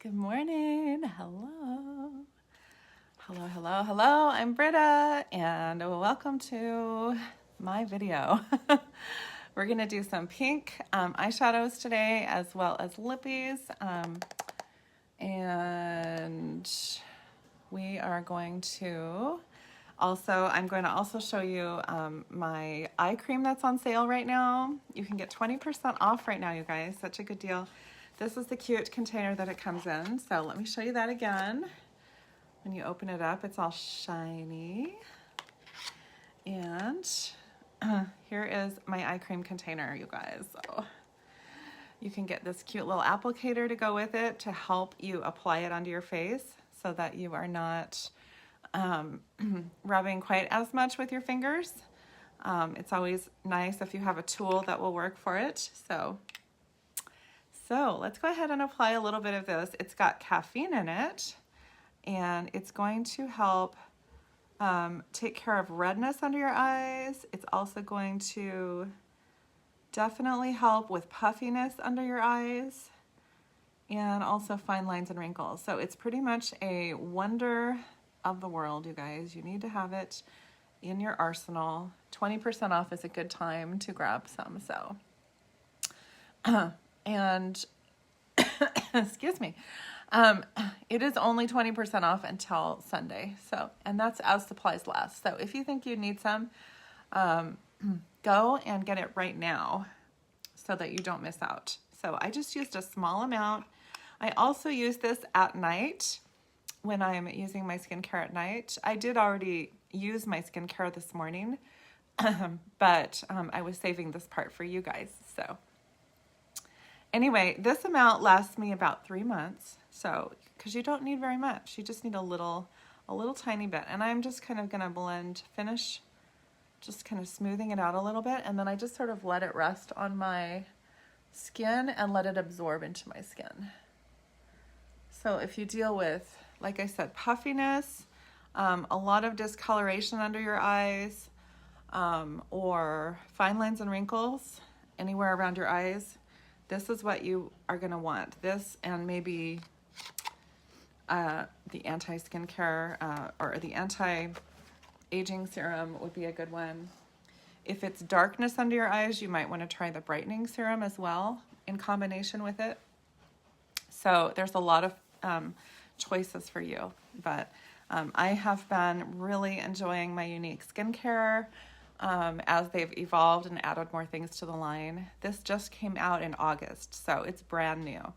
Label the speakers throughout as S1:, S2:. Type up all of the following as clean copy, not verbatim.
S1: Good morning. Hello. Hello, hello, hello. I'm Britta and welcome to my video. We're going to do some pink eyeshadows today as well as lippies. And we are going to I'm going to also show you my eye cream that's on sale right now. You can get 20% off right now, you guys. Such a good deal. This is the cute container that it comes in. So let me show you that again. When you open it up, it's all shiny. And here is my eye cream container, you guys. So you can get this cute little applicator to go with it to help you apply it onto your face so that you are not rubbing quite as much with your fingers. It's always nice if you have a tool that will work for it. So let's go ahead and apply a little bit of this. It's got caffeine in it, and it's going to help take care of redness under your eyes. It's also going to definitely help with puffiness under your eyes and also fine lines and wrinkles. So it's pretty much a wonder of the world, you guys. You need to have it in your arsenal. 20% off is a good time to grab some. So and excuse me, it is only 20% off until Sunday. So, and that's as supplies last. So if you think you need some, go and get it right now so that you don't miss out. So I just used a small amount. I also use this at night when I'm using my skincare at night. I did already use my skincare this morning, but I was saving this part for you guys. So anyway, this amount lasts me about 3 months. So, because you don't need very much, you just need a little tiny bit. And I'm just kind of gonna finish, just kind of smoothing it out a little bit. And then I just sort of let it rest on my skin and let it absorb into my skin. So if you deal with, like I said, puffiness, a lot of discoloration under your eyes, or fine lines and wrinkles anywhere around your eyes, this is what you are going to want. This and maybe the anti-skincare or the anti-aging serum would be a good one. If it's darkness under your eyes, you might want to try the brightening serum as well in combination with it. So there's a lot of choices for you, but I have been really enjoying my Younique skincare as they've evolved and added more things to the line. This just came out in August, so it's brand new.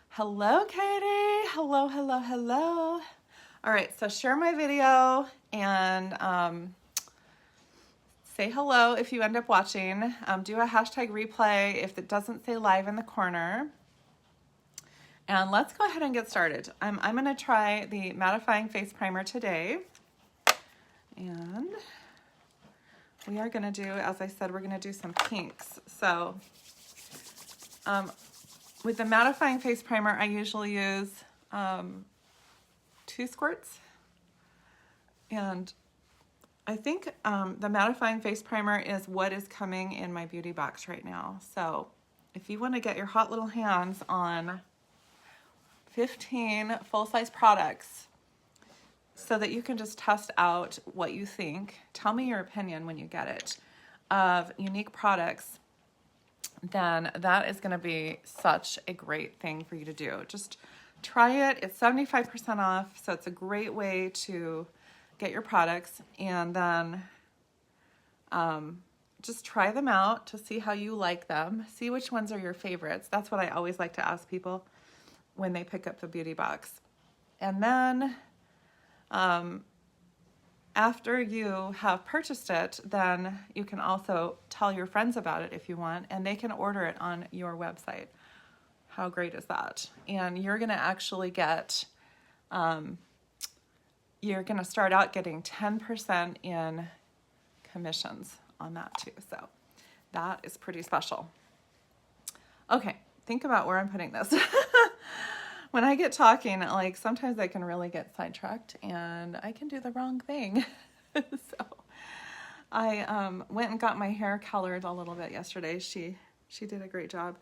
S1: Hello, Katie. Hello, hello, hello. All right, so share my video and say hello if you end up watching. Do a hashtag replay if it doesn't say live in the corner. And let's go ahead and get started. I'm going to try the mattifying face primer today. And we are going to do, as I said, we're going to do some pinks. So with the mattifying face primer, I usually use 2 squirts. And I think the mattifying face primer is what is coming in my beauty box right now. So if you want to get your hot little hands on 15 full-size products so that you can just test out what you think. Tell me your opinion when you get it of Younique products, then that is going to be such a great thing for you to do. Just try it. It's 75% off, so it's a great way to get your products, and then just try them out to see how you like them. See which ones are your favorites. That's what I always like to ask people when they pick up the beauty box. And then after you have purchased it, then you can also tell your friends about it if you want, and they can order it on your website. How great is that? And you're gonna actually get, you're gonna start out getting 10% in commissions on that too. So that is pretty special. Okay, think about where I'm putting this. When I get talking, like sometimes I can really get sidetracked and I can do the wrong thing. So I went and got my hair colored a little bit yesterday. She did a great job.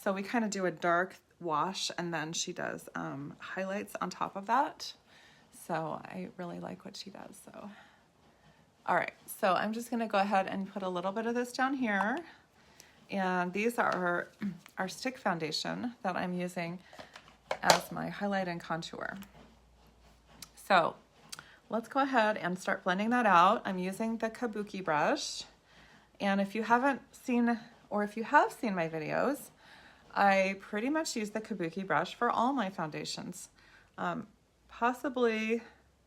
S1: So we kind of do a dark wash, and then she does highlights on top of that. So I really like what she does. So, all right, so I'm just gonna go ahead and put a little bit of this down here. And these are our stick foundation that I'm using as my highlight and contour. So let's go ahead and start blending that out. I'm using the Kabuki brush. And if you haven't seen, or if you have seen my videos, I pretty much use the Kabuki brush for all my foundations. Possibly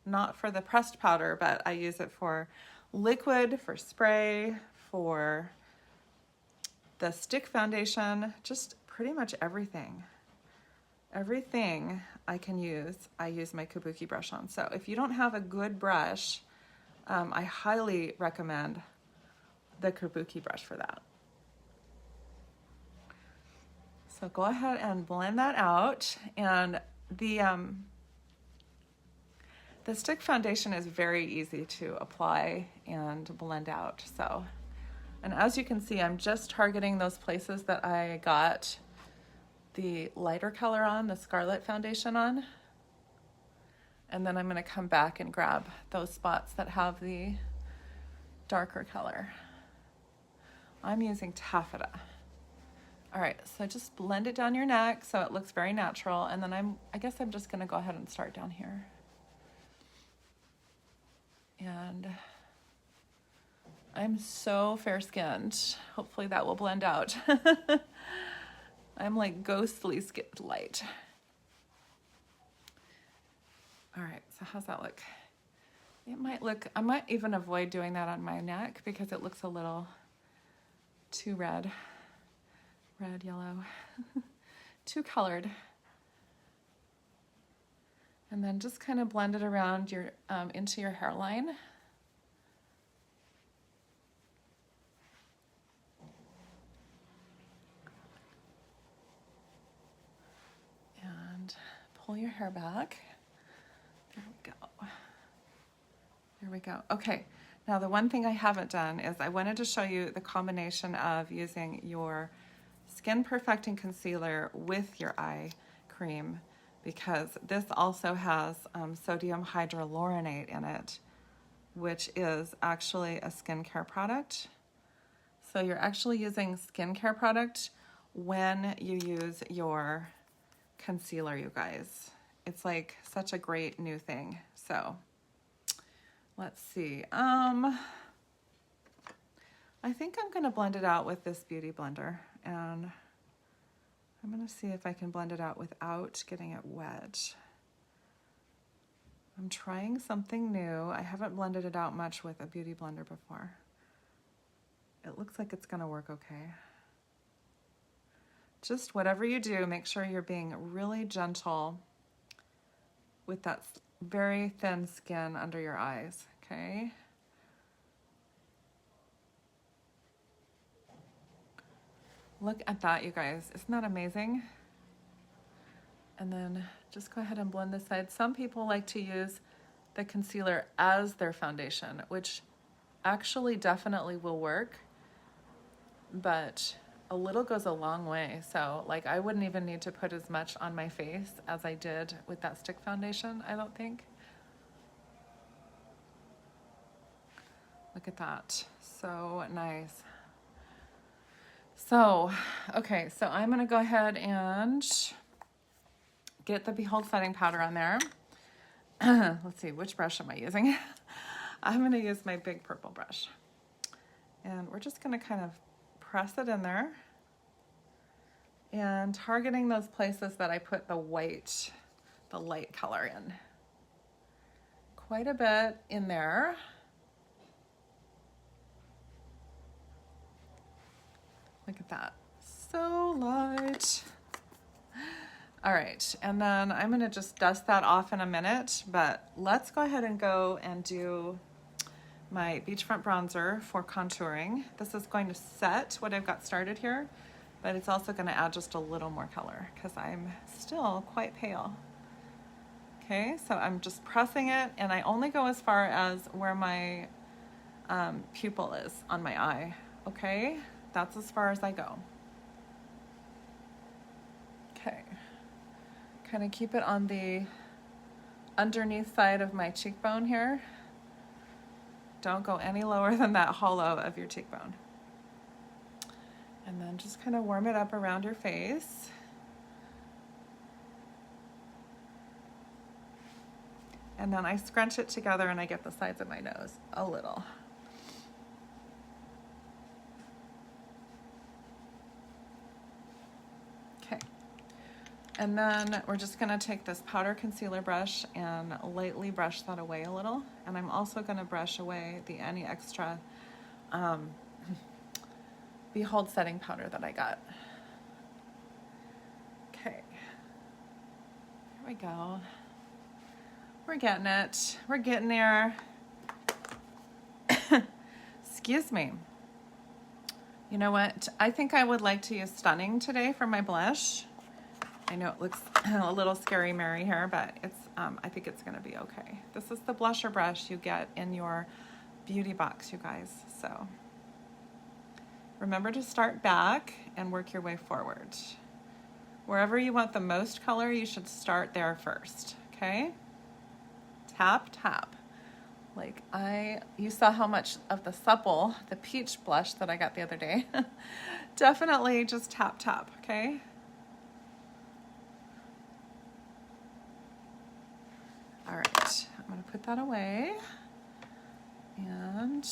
S1: not for the pressed powder, but I use it for liquid, for spray, for the stick foundation, just pretty much everything. Everything I can use, I use my Kabuki brush on. So if you don't have a good brush, I highly recommend the Kabuki brush for that. So go ahead and blend that out. And the stick foundation is very easy to apply and blend out. So, and as you can see, I'm just targeting those places that I got the lighter color on, the Scarlet foundation on. And then I'm gonna come back and grab those spots that have the darker color. I'm using taffeta. All right, so just blend it down your neck so it looks very natural. And then I guess I'm just gonna go ahead and start down here. And I'm so fair-skinned. Hopefully that will blend out. I'm like ghostly skinned light. All right, so how's that look? It might look, I might even avoid doing that on my neck because it looks a little too red, yellow, too colored. And then just kind of blend it around your, into your hairline. And pull your hair back. There we go. There we go. Okay, now the one thing I haven't done is I wanted to show you the combination of using your Skin Perfecting Concealer with your eye cream, because this also has sodium hydroluronate in it, which is actually a skincare product. So you're actually using skincare product when you use your concealer, you guys. It's like such a great new thing. So let's see. I think I'm gonna blend it out with this beauty blender, and I'm gonna see if I can blend it out without getting it wet. I'm trying something new. I haven't blended it out much with a beauty blender before. It looks like it's gonna work okay. Just whatever you do, make sure you're being really gentle with that very thin skin under your eyes, okay? Look at that, you guys. Isn't that amazing? And then just go ahead and blend this side. Some people like to use the concealer as their foundation, which actually definitely will work, but a little goes a long way. So like I wouldn't even need to put as much on my face as I did with that stick foundation, I don't think. Look at that, so nice. So, okay, so I'm gonna go ahead and get the Behold setting powder on there. Let's see, which brush am I using? I'm gonna use my big purple brush. And we're just gonna kind of press it in there and targeting those places that I put the white, the light color in. Quite a bit in there. Look at that, so light. All right, and then I'm gonna just dust that off in a minute, but let's go ahead and go and do my Beachfront bronzer for contouring. This is going to set what I've got started here, but it's also gonna add just a little more color because I'm still quite pale. Okay, so I'm just pressing it, and I only go as far as where my pupil is on my eye, okay? That's as far as I go. Okay. Kind of keep it on the underneath side of my cheekbone here. Don't go any lower than that hollow of your cheekbone. And then just kind of warm it up around your face. And then I scrunch it together and I get the sides of my nose a little. Okay. And then we're just gonna take this powder concealer brush and lightly brush that away a little. And I'm also gonna brush away any extra Behold setting powder that I got. Okay. Here we go. We're getting it. We're getting there. Excuse me. You know what? I think I would like to use Stunning today for my blush. I know it looks a little scary Mary here, but it's I think it's gonna be okay. This is the blusher brush you get in your beauty box, you guys. So remember to start back and work your way forward. Wherever you want the most color, you should start there first, okay? Tap, tap. Like you saw how much of the Supple, the peach blush that I got the other day. Definitely just tap, tap, okay? All right, I'm gonna put that away and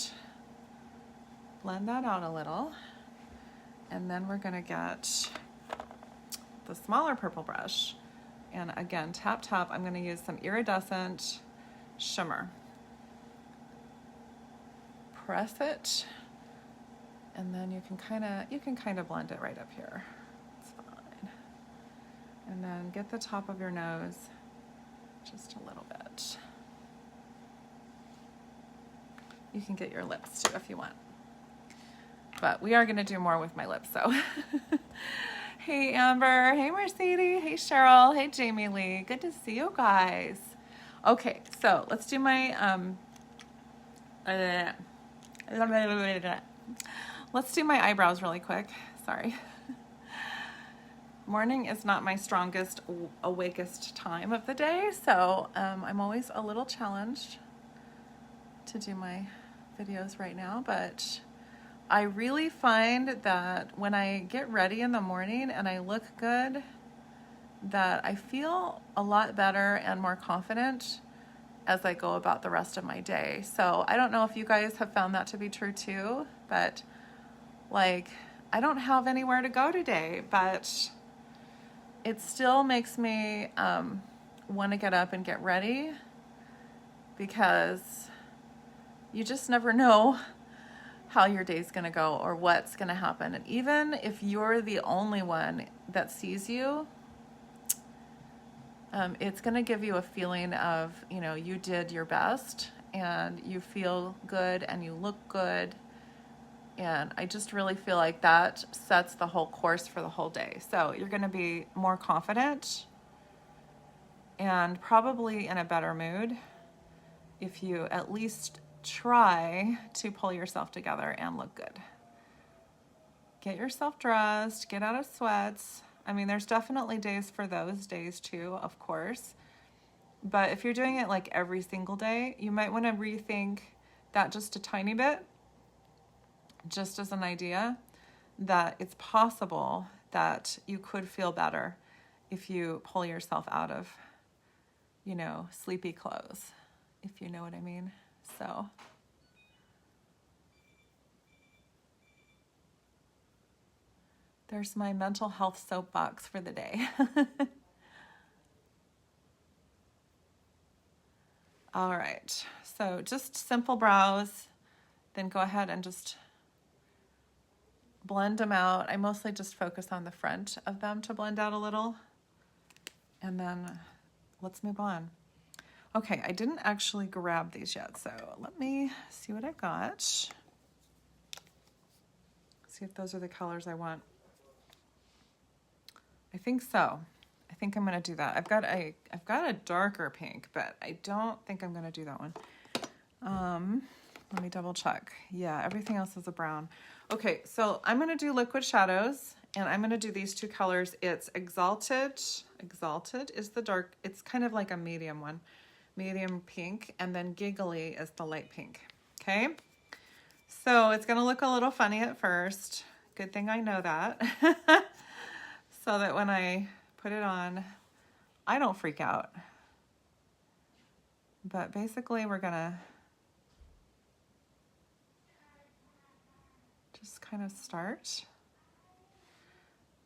S1: blend that out a little. And then we're gonna get the smaller purple brush. And again, tap, tap, I'm gonna use some iridescent shimmer. Press it, and then you can kind of blend it right up here. It's fine. And then get the top of your nose just a little bit. You can get your lips too if you want. But we are gonna do more with my lips, so. Hey Amber, hey Mercedes, hey Cheryl, hey Jamie Lee, good to see you guys. Okay, so let's do my, let's do my eyebrows really quick, sorry. Morning is not my strongest, awakest time of the day, so I'm always a little challenged to do my videos right now, but I really find that when I get ready in the morning and I look good, that I feel a lot better and more confident as I go about the rest of my day. So I don't know if you guys have found that to be true too, but like I don't have anywhere to go today, but it still makes me want to get up and get ready, because you just never know how your day's gonna go or what's gonna happen. And even if you're the only one that sees you, it's gonna give you a feeling of, you know, you did your best and you feel good and you look good. And I just really feel like that sets the whole course for the whole day. So you're gonna be more confident and probably in a better mood if you at least try to pull yourself together and look good. Get yourself dressed, get out of sweats. I mean, there's definitely days for those days too, of course. But if you're doing it like every single day, you might want to rethink that just a tiny bit, just as an idea that it's possible that you could feel better if you pull yourself out of, you know, sleepy clothes, if you know what I mean. So there's my mental health soapbox for the day. All right, so just simple brows, then go ahead and just blend them out. I mostly just focus on the front of them to blend out a little. And then let's move on. Okay, I didn't actually grab these yet, so let me see what I got. See if those are the colors I want. I think so. I think I'm gonna do that. I've got a darker pink, but I don't think I'm gonna do that one. Let me double check. Yeah, everything else is a brown. Okay, so I'm gonna do liquid shadows, And I'm gonna do these two colors. It's Exalted. Exalted is the dark, it's kind of like a medium one. Medium pink, and then Giggly is the light pink, okay? So it's gonna look a little funny at first. Good thing I know that. So that when I put it on, I don't freak out. But basically we're gonna just kind of start.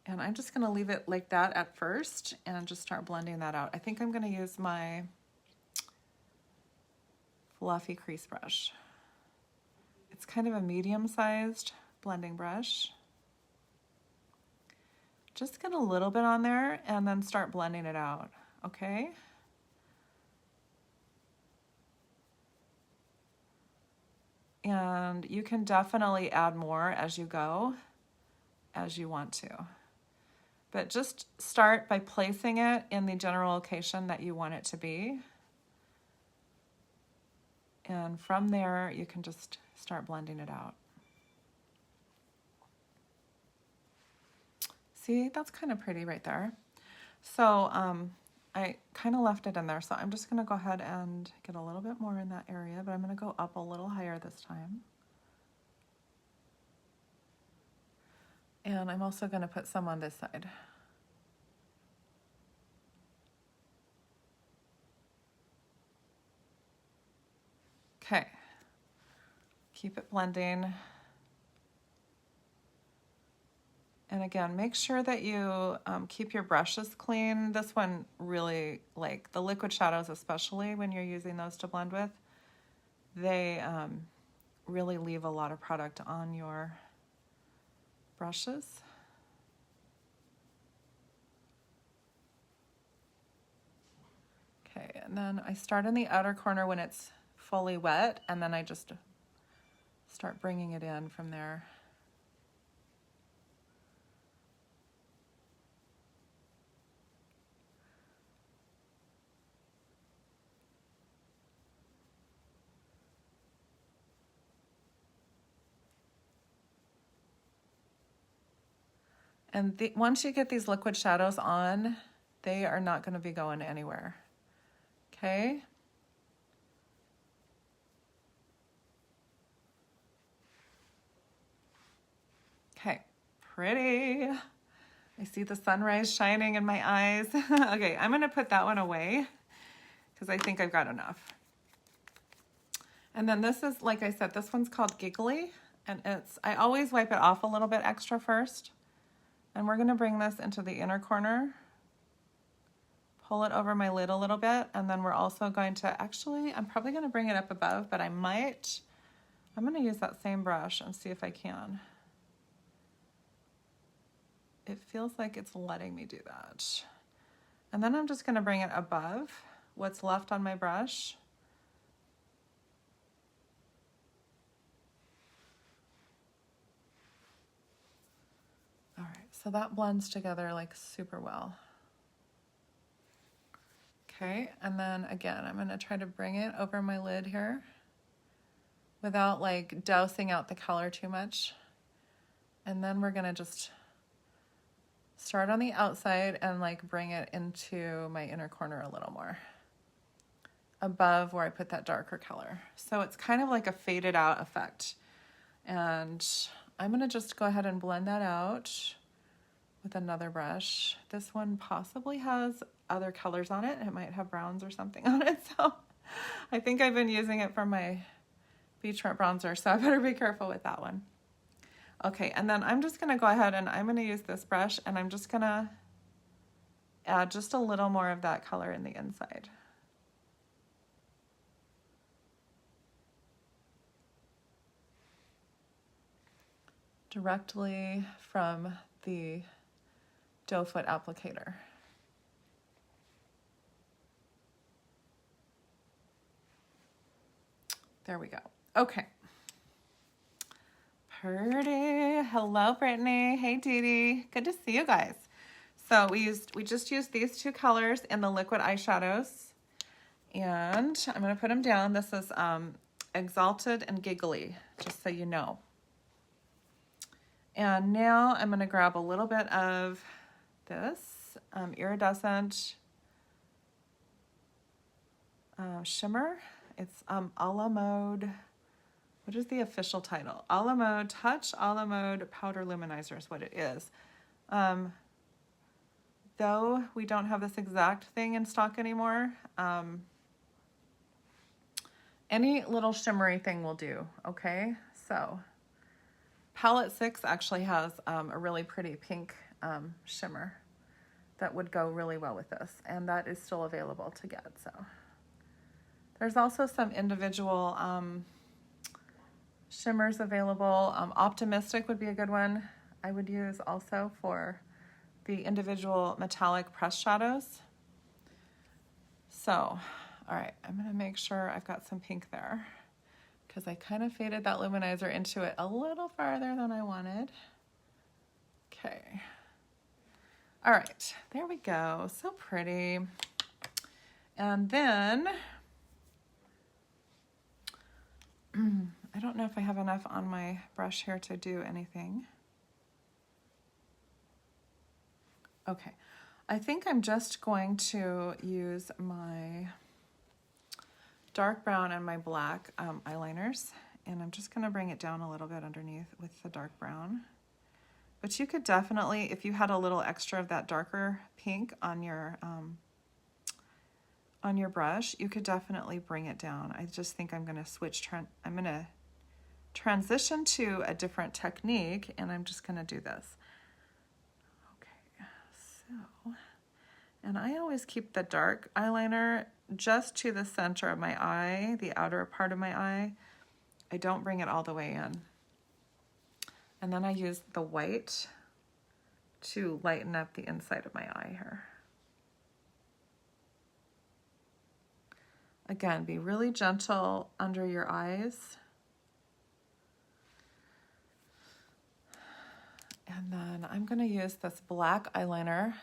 S1: And I'm just gonna leave it like that at first and just start blending that out. I think I'm gonna use my fluffy crease brush. It's kind of a medium-sized blending brush. Just get a little bit on there and then start blending it out, okay? And you can definitely add more as you go, as you want to. But just start by placing it in the general location that you want it to be. And from there, you can just start blending it out. See, that's kind of pretty right there. So I kind of left it in there, so I'm just gonna go ahead and get a little bit more in that area, but I'm gonna go up a little higher this time. And I'm also gonna put some on this side. Okay, keep it blending. And again, make sure that you keep your brushes clean. This one really, like the liquid shadows especially, when you're using those to blend with, they really leave a lot of product on your brushes. Okay, and then I start in the outer corner when it's fully wet, and then I just start bringing it in from there. And once you get these liquid shadows on, they are not going to be going anywhere. Okay? Okay, pretty. I see the sunrise shining in my eyes. Okay, I'm going to put that one away because I think I've got enough. And then this is, like I said, this one's called Giggly, and I always wipe it off a little bit extra first. And we're gonna bring this into the inner corner, pull it over my lid a little bit, and then we're also going to, actually, I'm probably gonna bring it up above, but I'm gonna use that same brush and see if I can. It feels like it's letting me do that. And then I'm just gonna bring it above what's left on my brush. All right, so that blends together like super well. Okay, and then again, I'm gonna try to bring it over my lid here without like dousing out the color too much. And then we're gonna just start on the outside and like bring it into my inner corner a little more, above where I put that darker color. So it's kind of like a faded out effect. And I'm gonna just go ahead and blend that out with another brush. This one possibly has other colors on it. It might have browns or something on it. So I think I've been using it for my Beachfront bronzer, so I better be careful with that one. Okay, and then I'm just gonna go ahead and I'm gonna use this brush and I'm just gonna add just a little more of that color in the inside. Directly from the doe foot applicator. There we go. Okay. Pretty. Hello, Brittany. Hey, Dee Dee. Good to see you guys. So we just used these two colors in the liquid eyeshadows, and I'm gonna put them down. This is Exalted and Giggly, just so you know. And now I'm going to grab a little bit of this iridescent shimmer. It's a la mode. What is the official title? A la mode Touch a la mode Powder Luminizer is what it is. Though we don't have this exact thing in stock anymore, any little shimmery thing will do, okay? So Palette 6 actually has a really pretty pink shimmer that would go really well with this, and that is still available to get. So there's also some individual shimmers available. Optimistic would be a good one I would use also for the individual metallic press shadows. So, all right, I'm gonna make sure I've got some pink there because I kind of faded that luminizer into it a little farther than I wanted. Okay. All right, there we go, so pretty. And then, I don't know if I have enough on my brush here to do anything. Okay, I think I'm just going to use my dark brown and my black eyeliners, and I'm just going to bring it down a little bit underneath with the dark brown. But you could definitely, if you had a little extra of that darker pink on your brush, you could definitely bring it down. I just think I'm going to switch, I'm going to transition to a different technique, and I'm just going to do this. So, and I always keep the dark eyeliner just to the center of my eye, the outer part of my eye. I don't bring it all the way in. And then I use the white to lighten up the inside of my eye here. Again, be really gentle under your eyes. And then I'm going to use this black eyeliner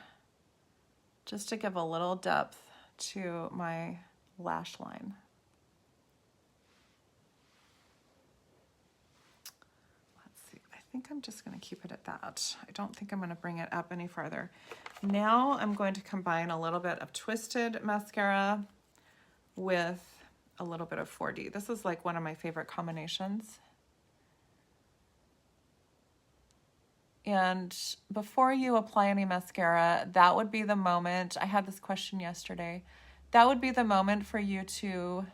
S1: just to give a little depth to my lash line. Let's see, I think I'm just going to keep it at that. I don't think I'm going to bring it up any farther. Now I'm going to combine a little bit of Twisted mascara with a little bit of 4D. This is like one of my favorite combinations. And before you apply any mascara, that would be the moment, I had this question yesterday, that would be the moment for you to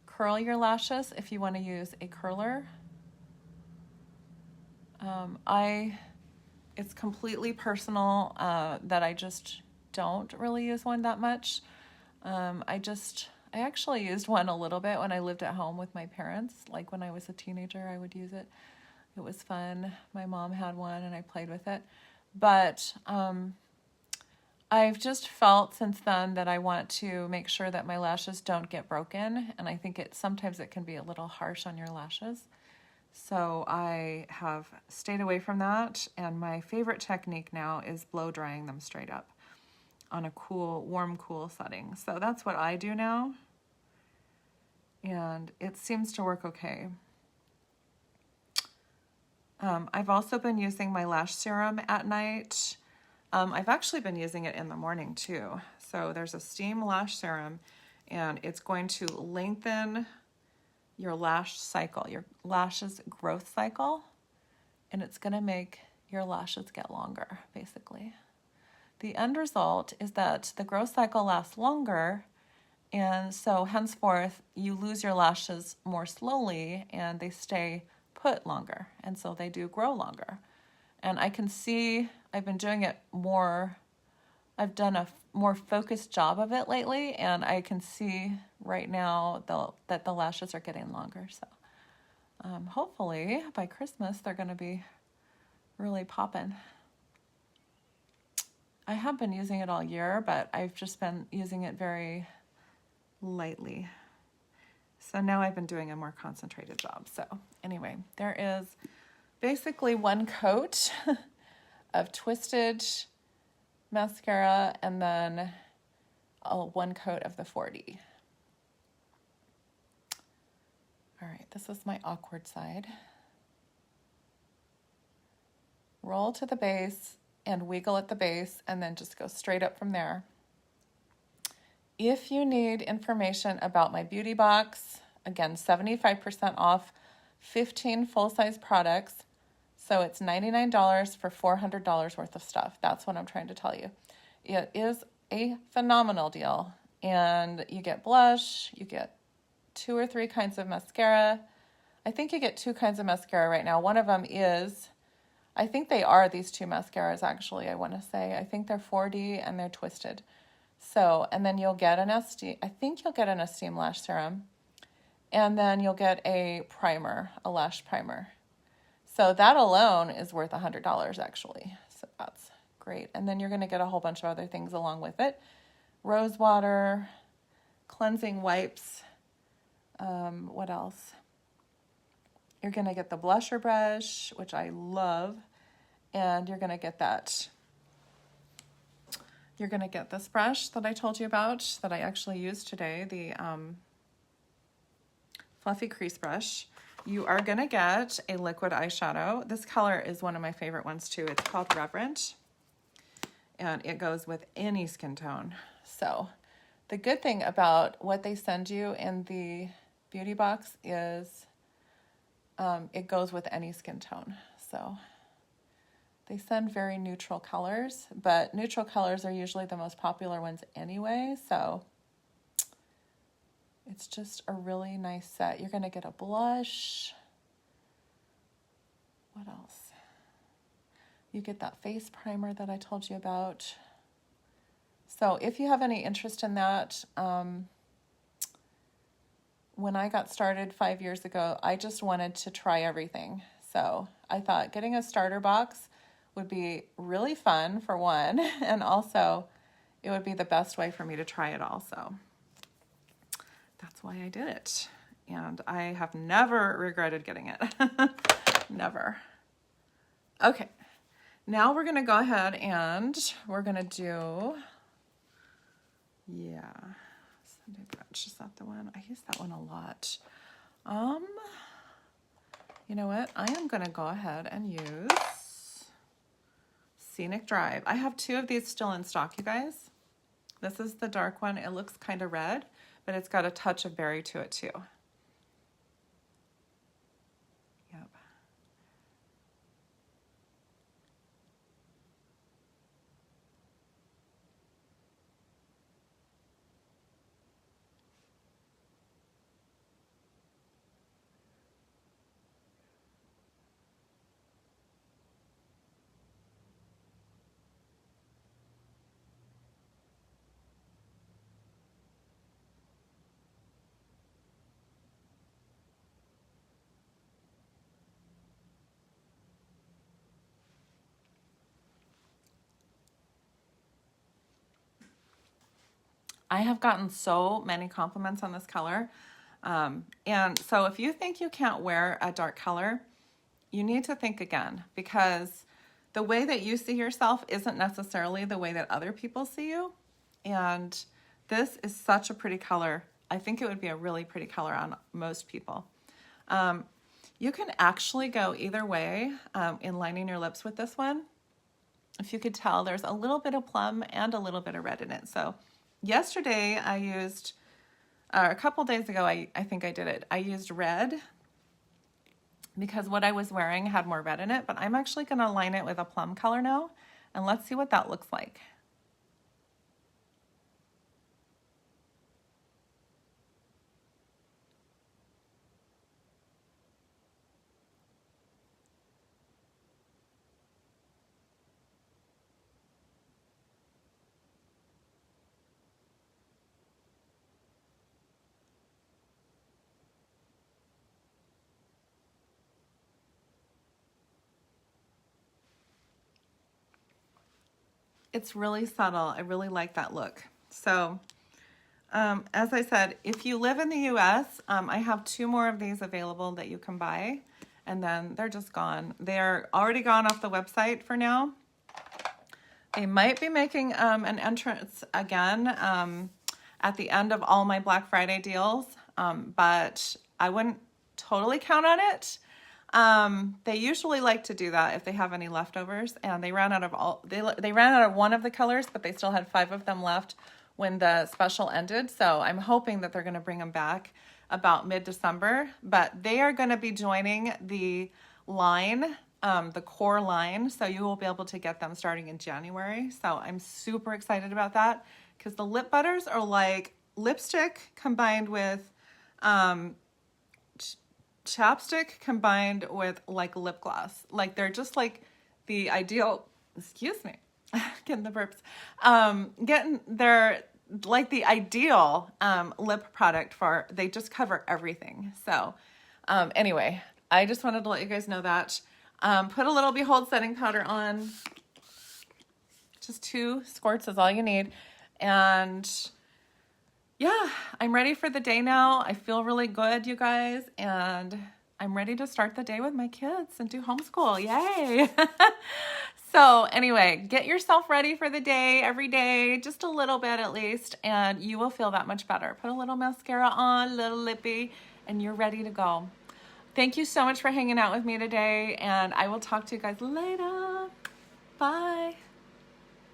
S1: curl your lashes if you want to use a curler. It's completely personal that I just don't really use one that much. I actually used one a little bit when I lived at home with my parents. Like when I was a teenager, I would use it. It was fun. My mom had one and I played with it. But I've just felt since then that I want to make sure that my lashes don't get broken. And I think sometimes it can be a little harsh on your lashes. So I have stayed away from that. And my favorite technique now is blow drying them straight up on a cool, warm, cool setting. So that's what I do now. And it seems to work okay. I've also been using my lash serum at night. I've actually been using it in the morning too. So there's a steam lash serum, and it's going to lengthen your lash cycle, your lashes growth cycle, and it's going to make your lashes get longer, basically. The end result is that the growth cycle lasts longer, and so henceforth you lose your lashes more slowly and they stay put longer, and so they do grow longer. And I can see I've been doing it more, I've done a more focused job of it lately, and I can see right now that the lashes are getting longer. So hopefully by Christmas they're going to be really popping. I have been using it all year, but I've just been using it very lightly. So now I've been doing a more concentrated job. So anyway, there is basically one coat of Twisted mascara and then one coat of the 4D. All right, this is my awkward side. roll to the base and wiggle at the base, and then just go straight up from there. If you need information about my beauty box, again, 75% off 15 full-size products. So it's $99 for $400 worth of stuff. That's what I'm trying to tell you. It is a phenomenal deal. And you get blush, you get 2 or 3 kinds of mascara. I think you get 2 kinds of mascara right now. One of them is, I think they are these 2 mascaras actually, I want to say. I think they're 4D and they're twisted. So, and then you'll get I think you'll get an Esteem Lash Serum. And then you'll get a primer, a lash primer. So that alone is worth $100 actually. So that's great. And then you're going to get a whole bunch of other things along with it. Rose water, cleansing wipes. What else? You're going to get the blusher brush, which I love. And you're going to get that. You're going to get this brush that I told you about that I actually used today, the Fluffy Crease Brush. You are going to get a liquid eyeshadow. This color is one of my favorite ones too. It's called Reverent, and it goes with any skin tone. So the good thing about what they send you in the beauty box is it goes with any skin tone. So they send very neutral colors, but neutral colors are usually the most popular ones anyway. So it's just a really nice set. You're going to get a blush. What else? You get that face primer that I told you about. So if you have any interest in that, when I got started 5 years ago, I just wanted to try everything. So I thought getting a starter box would be really fun for one, and also it would be the best way for me to try it also. That's why I did it. And I have never regretted getting it. Never. Okay. Now we're going to go ahead and we're going to do, Sunday Brunch. Is that the one? I use that one a lot. You know what? I am going to go ahead and use Scenic Drive. I have 2 of these still in stock, you guys. This is the dark one. It looks kind of red, but it's got a touch of berry to it too. Yep. I have gotten so many compliments on this color. And so if you think you can't wear a dark color, you need to think again, because the way that you see yourself isn't necessarily the way that other people see you. And this is such a pretty color. I think it would be a really pretty color on most people. You can actually go either way in lining your lips with this one. If you could tell, there's a little bit of plum and a little bit of red in it. So yesterday I used, a couple days ago, I think I did it. I used red because what I was wearing had more red in it, but I'm actually going to line it with a plum color now, and let's see what that looks like. It's really subtle. I really like that look. So, as I said, if you live in the US, I have 2 more of these available that you can buy, and then they're just gone. They're already gone off the website for now. They might be making an entrance again at the end of all my Black Friday deals, but I wouldn't totally count on it. They usually like to do that if they have any leftovers, and they ran out of they ran out of one of the colors, but they still had 5 of them left when the special ended. So I'm hoping that they're going to bring them back about mid-December, but they are going to be joining the line, the core line. So you will be able to get them starting in January. So I'm super excited about that because the lip butters are like lipstick combined with, chapstick combined with like lip gloss. Like they're just like the ideal, excuse me, getting the burps, they're like the ideal lip product for, they just cover everything. So anyway, I just wanted to let you guys know that. Put a little Behold setting powder on. Just 2 squirts is all you need. And yeah, I'm ready for the day now. I feel really good, you guys, and I'm ready to start the day with my kids and do homeschool. Yay! So anyway, get yourself ready for the day every day, just a little bit at least, and you will feel that much better. Put a little mascara on, a little lippy, and you're ready to go. Thank you so much for hanging out with me today, and I will talk to you guys later. Bye.